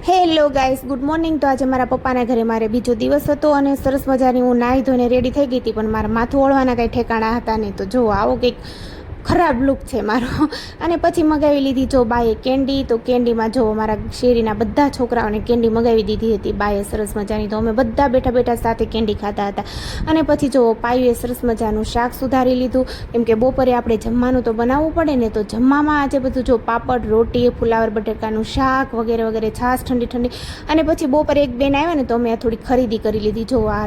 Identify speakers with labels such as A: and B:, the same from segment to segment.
A: Hello guys, good morning. તો આજે મારા પપ્પાના ઘરે મારે બીજો દિવસ હતો અને સરસ મજાની હું નાહી ધોઈને રેડી થઈ ગઈ હતી, પણ મારા માથું ઓળવાના કાંઈ ઠેકાણા હતા નહીં। તો જો આવો કંઈક ખરાબ લુક છે મારો। અને પછી મગાવી લીધી જો બાએ કેન્ડી। તો કેન્ડીમાં જો મારા શેરીના બધા છોકરાઓને કેન્ડી મગાવી દીધી હતી બાએ સરસ મજાની। તો અમે બધા બેઠા બેઠા સાથે કેન્ડી ખાતા હતા। અને પછી જો પાયુએ સરસ મજાનું શાક સુધારી લીધું, કેમ કે બપોરે આપણે જમવાનું તો બનાવવું પડે ને। તો જમવામાં આજે બધું જો પાપડ, રોટી, ફુલાવર બટેકાનું શાક વગેરે વગેરે, છાશ ઠંડી ઠંડી। અને પછી બપોરે એક બેન આવ્યા ને તો અમે થોડી ખરીદી કરી લીધી। જો આ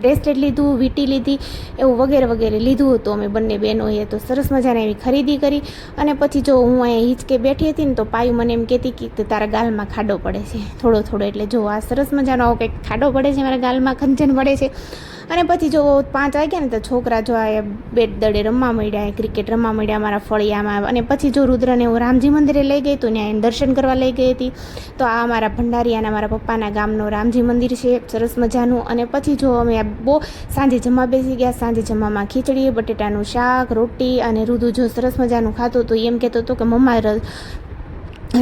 A: બ્રેસલેટ લીધું, વીંટી લીધી, એવું વગેરે વગેરે લીધું હતું અમે બંને બહેનોએ। તો સરસ મજાને એવી ખરીદી કરી। અને પછી જો હું અહીંયા હિંચકે બેઠી હતી ને તો પાયુ મને એમ કહેતી કે તારા ગાલમાં ખાડો પડે છે થોડો થોડો। એટલે જો આ સરસ મજાનો કંઈક ખાડો પડે છે મારા ગાલમાં, ખંજન પડે છે। અને પછી જો 5 વાગ્યા ને તો છોકરા જો આ બેટ દડે રમવા માંડ્યા, ક્રિકેટ રમવા માંડ્યા મારા ફળિયામાં। અને પછી જો રુદ્રને હું રામજી મંદિરે લઈ ગઈ તો ત્યાં દર્શન કરવા લઈ ગઈ હતી। તો આ મારા ભંડારીયાના મારા પપ્પાના ગામનો રામજી મંદિર છે સરસ મજાનું। અને પછી જો અમે બહુ સાંજે જમવા બેસી ગયા। સાંજે જમવામાં ખીચડી, બટેટાનું શાક, રોટી, અને રુદુ જો સરસ મજાનું ખાતું તો એમ કહેતો હતો કે મમ્મા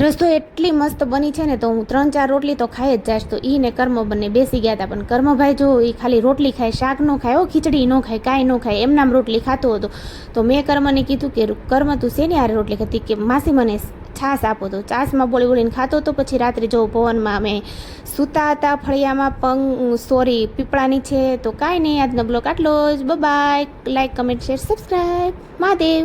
A: રસોઈ એટલી મસ્ત બની છે ને, તો હું 3-4 રોટલી તો ખાઈ જ જાશ। તો ઈ ને કર્મ બંને બેસી ગયા હતા, પણ કર્મભાઈ જો એ ખાલી રોટલી ખાય, શાક ન ખાય, ખીચડી ન ખાય, કાંઈ ન ખાય, એમનામ રોટલી ખાતો હતો। તો મેં કર્મને કીધું કે કર્મ તું શેની હારે રોટલી ખાતી? કે માસી મને છાશ આપો। તો છાશમાં બોલી બોલીને ખાતો હતો। પછી રાત્રે જો ભવનમાં અમે સૂતા હતા ફળિયામાં, પીપળા નીચે। તો કાંઈ નહીં, આજનો બ્લોગ આટલો જ। Bye, like, comment, share, subscribe. Mahadev.